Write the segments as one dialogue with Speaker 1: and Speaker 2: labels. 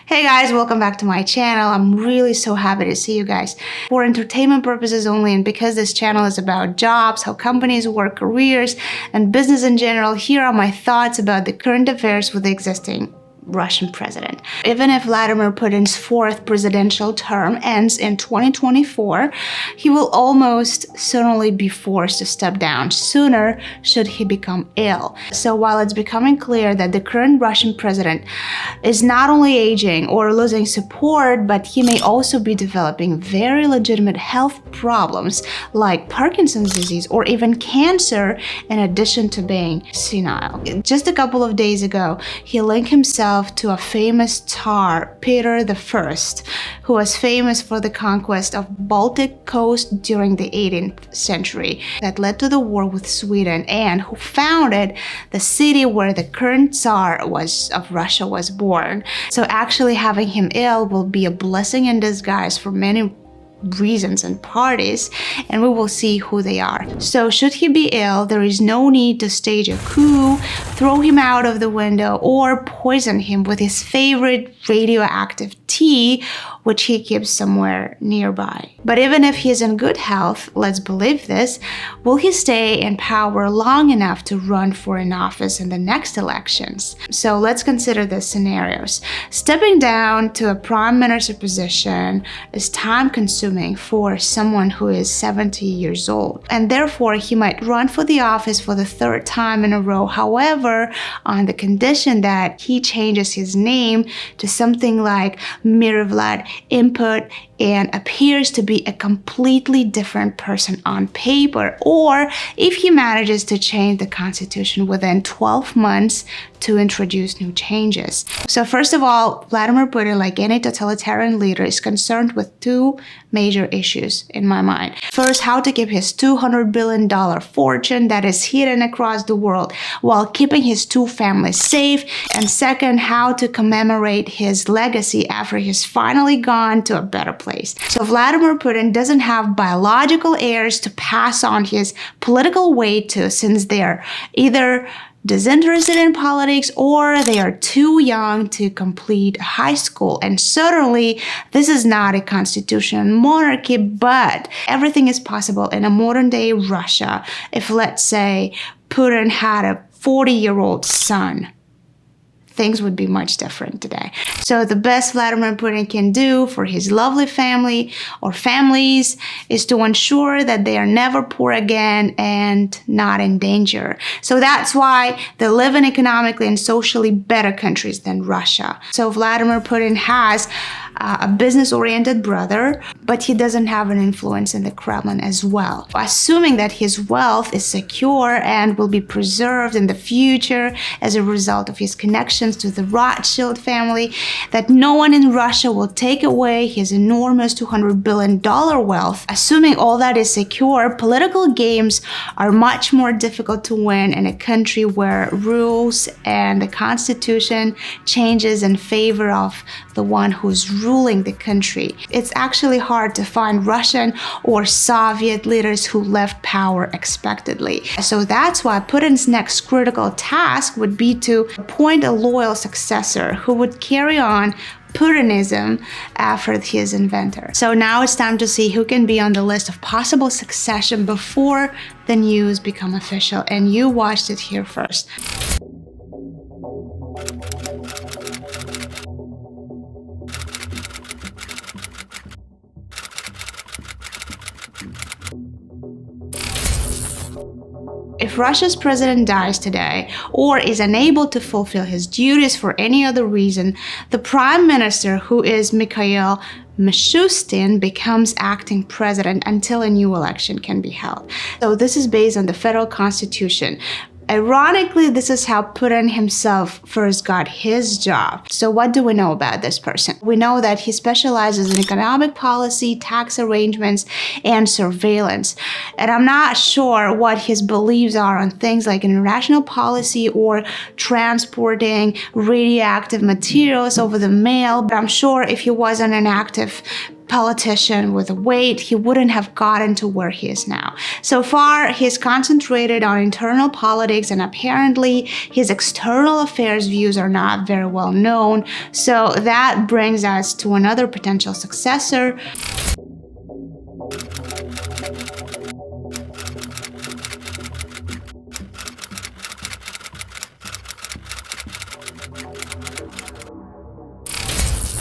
Speaker 1: Hey guys, welcome back to my channel. I'm really so happy to see you guys. For entertainment purposes only, and because this channel is about jobs, how companies work, careers, and business in general, here are my thoughts about the current affairs with the existing Russian president. Even if Vladimir Putin's fourth presidential term ends in 2024, he will almost certainly be forced to step down sooner should he become ill. So while it's becoming clear that the current Russian president is not only aging or losing support, but he may also be developing very legitimate health problems like Parkinson's disease or even cancer, in addition to being senile. Just a couple of days ago, he linked himself to a famous Tsar, Peter I, who was famous for the conquest of Baltic coast during the 18th century that led to the war with Sweden, and who founded the city where the current Tsar of Russia was born. So actually having him ill will be a blessing in disguise for many reasons and parties, and we will see who they are. So should he be ill, there is no need to stage a coup, throw him out of the window, or poison him with his favorite radioactive tea, which he keeps somewhere nearby. But even if he is in good health, let's believe this, will he stay in power long enough to run for an office in the next elections? So let's consider the scenarios. Stepping down to a prime minister position is time-consuming for someone who is 70 years old, and therefore he might run for the office for the third time in a row. However, on the condition that he changes his name to something like Vlad Input and appears to be a completely different person on paper, or if he manages to change the constitution within 12 months to introduce new changes. So first of all, Vladimir Putin, like any totalitarian leader, is concerned with two major issues in my mind. First, how to keep his $200 billion fortune that is hidden across the world while keeping his two families safe. And second, how to commemorate his legacy after he's finally gone to a better place. So Vladimir Putin doesn't have biological heirs to pass on his political weight to, since they are either disinterested in politics or they are too young to complete high school. And certainly this is not a constitutional monarchy, but everything is possible in a modern day Russia if, let's say, Putin had a 40-year-old son. Things would be much different today. So the best Vladimir Putin can do for his lovely family or families is to ensure that they are never poor again and not in danger. So that's why they live in economically and socially better countries than Russia. So Vladimir Putin has a business-oriented brother, but he doesn't have an influence in the Kremlin as well. Assuming that his wealth is secure and will be preserved in the future as a result of his connections to the Rothschild family, that no one in Russia will take away his enormous $200 billion wealth. Assuming all that is secure, political games are much more difficult to win in a country where rules and the constitution changes in favor of the one who's ruling the country. It's actually hard to find Russian or Soviet leaders who left power unexpectedly. So that's why Putin's next critical task would be to appoint a loyal successor who would carry on Putinism after his inventor. So now it's time to see who can be on the list of possible succession before the news become official, and you watched it here first. If Russia's president dies today or is unable to fulfill his duties for any other reason, the prime minister, who is Mikhail Mishustin, becomes acting president until a new election can be held. So this is based on the federal constitution. Ironically, this is how Putin himself first got his job. So what do we know about this person? We know that he specializes in economic policy, tax arrangements, and surveillance. And I'm not sure what his beliefs are on things like international policy or transporting radioactive materials over the mail, but I'm sure if he wasn't an active politician with weight, he wouldn't have gotten to where he is now. So far, he's concentrated on internal politics, and apparently his external affairs views are not very well known. So that brings us to another potential successor.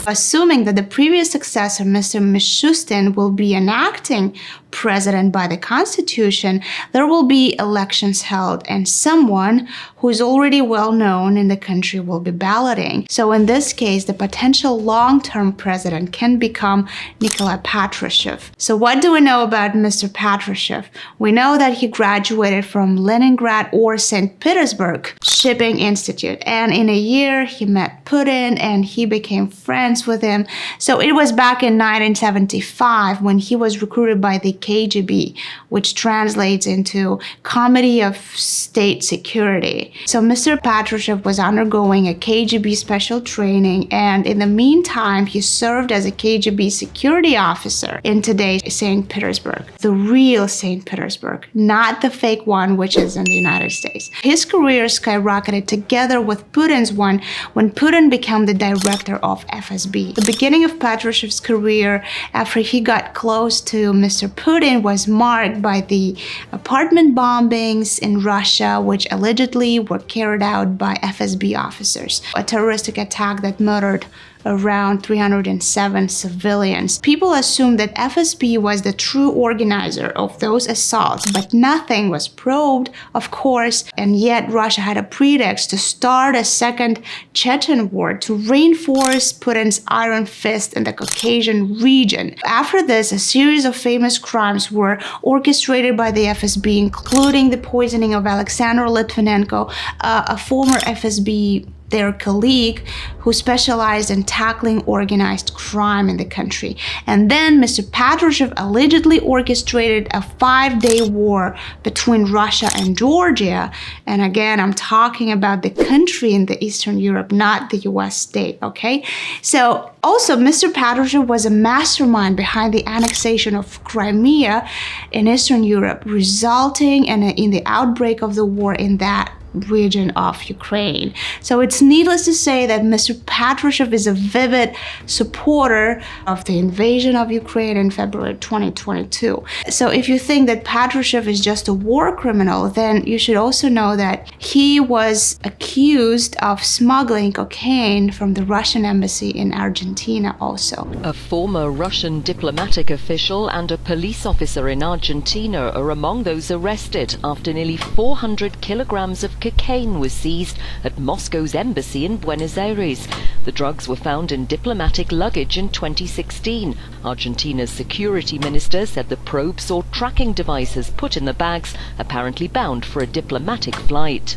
Speaker 1: Assuming that the previous successor, Mr. Mishustin, will be an acting president by the constitution, there will be elections held, and someone who is already well known in the country will be balloting. So in this case, the potential long-term president can become Nikolai Patrushev. So what do we know about Mr. Patrushev? We know that he graduated from Leningrad or St. Petersburg Shipping Institute, and in a year he met Putin and he became friends with him. So it was back in 1975 when he was recruited by the KGB, which translates into Committee of State Security. So Mr. Patrushev was undergoing a KGB special training, and in the meantime, he served as a KGB security officer in today's St. Petersburg, the real St. Petersburg, not the fake one, which is in the United States. His career skyrocketed together with Putin's one when Putin became the director of FSB. The beginning of Patrushev's career after he got close to Mr. Putin was marked by the apartment bombings in Russia, which allegedly were carried out by FSB officers. A terroristic attack that murdered around 307 civilians. People assumed that FSB was the true organizer of those assaults, but nothing was probed, of course, and yet Russia had a pretext to start a second Chechen war to reinforce Putin's iron fist in the Caucasian region. After this, a series of famous crimes were orchestrated by the FSB, including the poisoning of Alexander Litvinenko, a former FSB their colleague who specialized in tackling organized crime in the country. And then Mr. Patrushev allegedly orchestrated a 5-day war between Russia and Georgia. And again, I'm talking about the country in the Eastern Europe, not the US state, okay? So also, Mr. Patrushev was a mastermind behind the annexation of Crimea in Eastern Europe, resulting in the outbreak of the war in that region of Ukraine. So it's needless to say that Mr. Patrushev is a vivid supporter of the invasion of Ukraine in February 2022. So if you think that Patrushev is just a war criminal, then you should also know that he was accused of smuggling cocaine from the Russian embassy in Argentina also.
Speaker 2: A former Russian diplomatic official and a police officer in Argentina are among those arrested after nearly 400 kilograms of cocaine was seized at Moscow's embassy in Buenos Aires. The drugs were found in diplomatic luggage in 2016. Argentina's security minister said the probe saw tracking devices put in the bags, apparently bound for a diplomatic flight.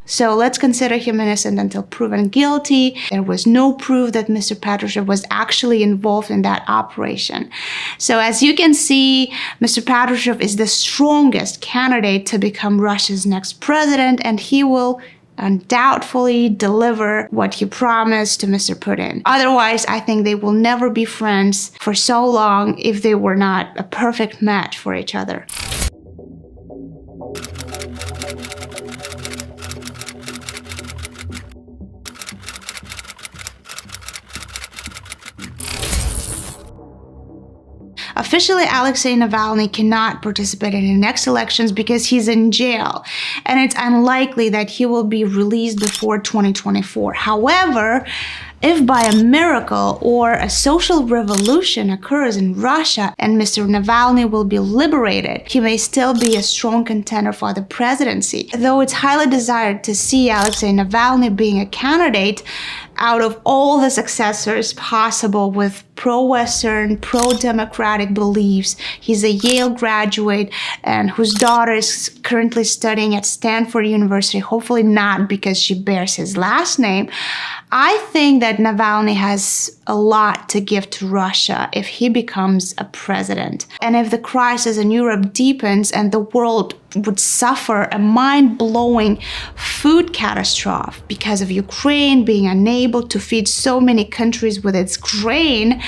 Speaker 1: So let's consider him innocent until proven guilty. There was no proof that Mr. Patrushev was actually involved in that operation. So as you can see, Mr. Patrushev is the strongest candidate to become Russia's next president, and he will undoubtedly deliver what he promised to Mr. Putin. Otherwise, I think they will never be friends for so long if they were not a perfect match for each other. Officially, Alexei Navalny cannot participate in the next elections because he's in jail, and it's unlikely that he will be released before 2024. However, if by a miracle or a social revolution occurs in Russia and Mr. Navalny will be liberated, he may still be a strong contender for the presidency. Though it's highly desired to see Alexei Navalny being a candidate out of all the successors possible with pro-Western, pro-democratic beliefs. He's a Yale graduate and whose daughter is currently studying at Stanford University, hopefully not because she bears his last name. I think that Navalny has a lot to give to Russia if he becomes a president. And if the crisis in Europe deepens and the world would suffer a mind-blowing food catastrophe because of Ukraine being unable to feed so many countries with its grain,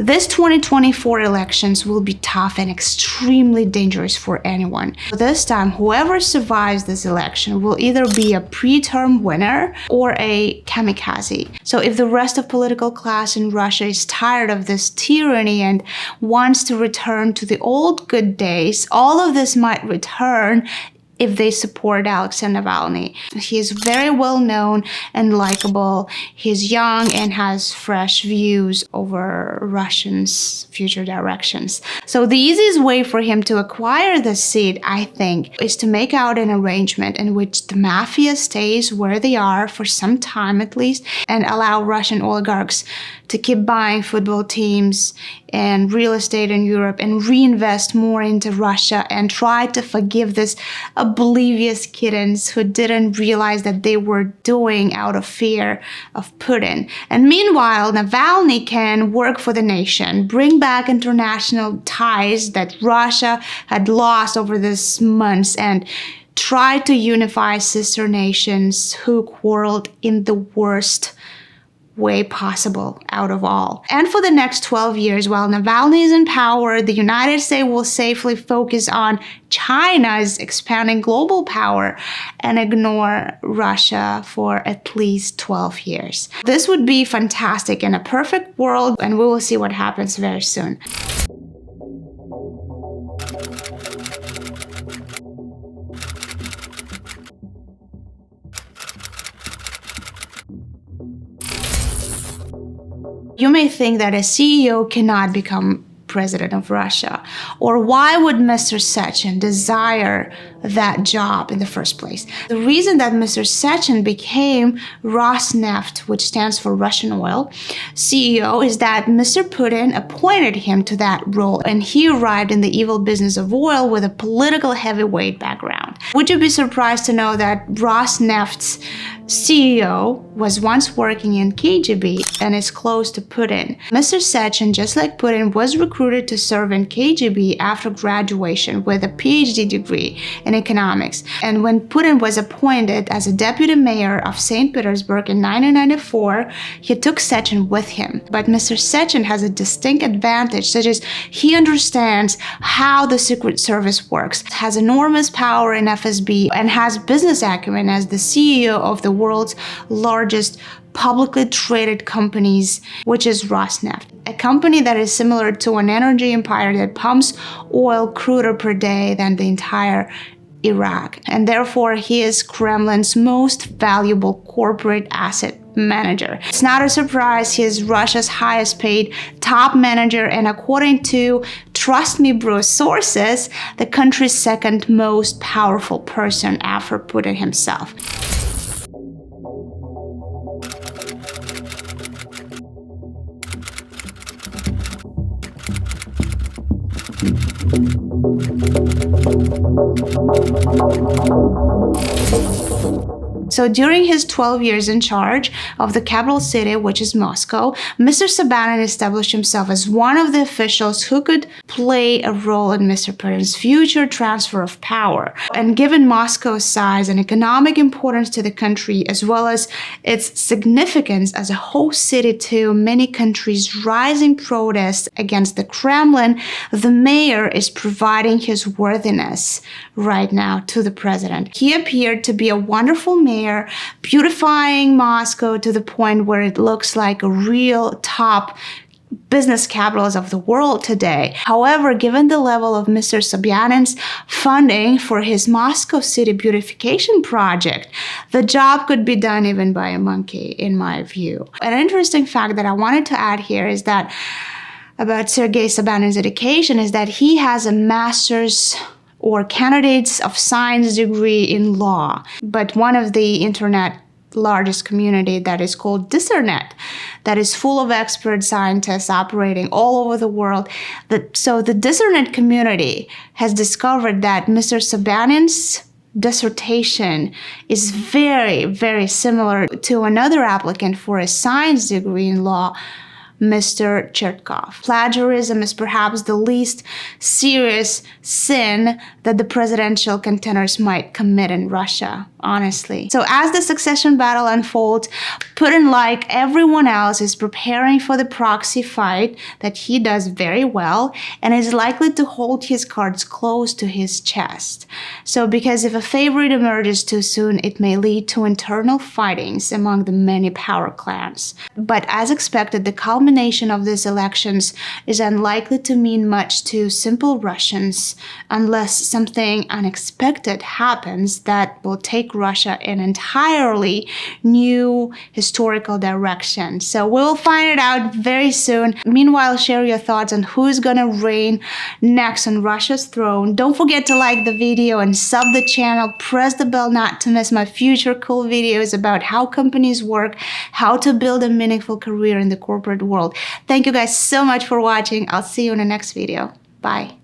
Speaker 1: This 2024 elections will be tough and extremely dangerous for anyone. This time, whoever survives this election will either be a preterm winner or a kamikaze. So if the rest of political class in Russia is tired of this tyranny and wants to return to the old good days, all of this might return if they support Alexei Navalny. He is very well known and likable. He's young and has fresh views over Russia's future directions. So the easiest way for him to acquire this seat, I think, is to make out an arrangement in which the mafia stays where they are for some time at least and allow Russian oligarchs to keep buying football teams and real estate in Europe and reinvest more into Russia and try to forgive these oblivious kittens who didn't realize that they were doing out of fear of Putin. And meanwhile, Navalny can work for the nation, bring back international ties that Russia had lost over these months, and try to unify sister nations who quarreled in the worst way possible out of all. And for the next 12 years, while Navalny is in power, the United States will safely focus on China's expanding global power and ignore Russia for at least 12 years. This would be fantastic in a perfect world, and we will see what happens very soon. You may think that a CEO cannot become president of Russia, or why would Mr. Sechin desire that job in the first place? The reason that Mr. Sechin became Rosneft, which stands for Russian Oil, CEO, is that Mr. Putin appointed him to that role, and he arrived in the evil business of oil with a political heavyweight background. Would you be surprised to know that Rosneft's CEO was once working in KGB and is close to Putin? Mr. Sechin, just like Putin, was recruited to serve in KGB after graduation with a PhD degree in economics. And when Putin was appointed as a deputy mayor of St. Petersburg in 1994, he took Sechin with him. But Mr. Sechin has a distinct advantage, such as he understands how the Secret Service works, has enormous power in FSB, and has business acumen as the CEO of the world's largest publicly traded companies, which is Rosneft, a company that is similar to an energy empire that pumps oil cruder per day than the entire Iraq. And therefore, he is Kremlin's most valuable corporate asset manager. It's not a surprise he is Russia's highest paid top manager, and according to Trust Me Bro sources, the country's second most powerful person after Putin himself. So during his 12 years in charge of the capital city, which is Moscow, Mr. Sobyanin established himself as one of the officials who could play a role in Mr. Putin's future transfer of power. And given Moscow's size and economic importance to the country, as well as its significance as a host city to many countries' rising protests against the Kremlin, the mayor is providing his worthiness right now to the president. He appeared to be a wonderful mayor, beautifying Moscow to the point where it looks like a real top business capitals of the world today. However, given the level of Mr. Sobyanin's funding for his Moscow city beautification project, the job could be done even by a monkey, in my view. An interesting fact that I wanted to add here is that about Sergei Sobyanin's education is that he has a master's or candidates of science degree in law, but one of the internet largest community that is called Discernet, that is full of expert scientists operating all over the world. So the Discernet community has discovered that Mr. Sobyanin's dissertation is very, very similar to another applicant for a science degree in law Mr. Chertkov. Plagiarism is perhaps the least serious sin that the presidential contenders might commit in Russia, honestly. So as the succession battle unfolds, Putin, like everyone else, is preparing for the proxy fight that he does very well and is likely to hold his cards close to his chest. So because if a favorite emerges too soon, it may lead to internal fightings among the many power clans. But as expected, the culmination of these elections is unlikely to mean much to simple Russians unless something unexpected happens that will take Russia in entirely new historical direction. So we'll find it out very soon. Meanwhile, share your thoughts on who's gonna reign next on Russia's throne. Don't forget to like the video and sub the channel. Press the bell not to miss my future cool videos about how companies work, how to build a meaningful career in the corporate world. Thank you guys so much for watching. I'll see you in the next video. Bye.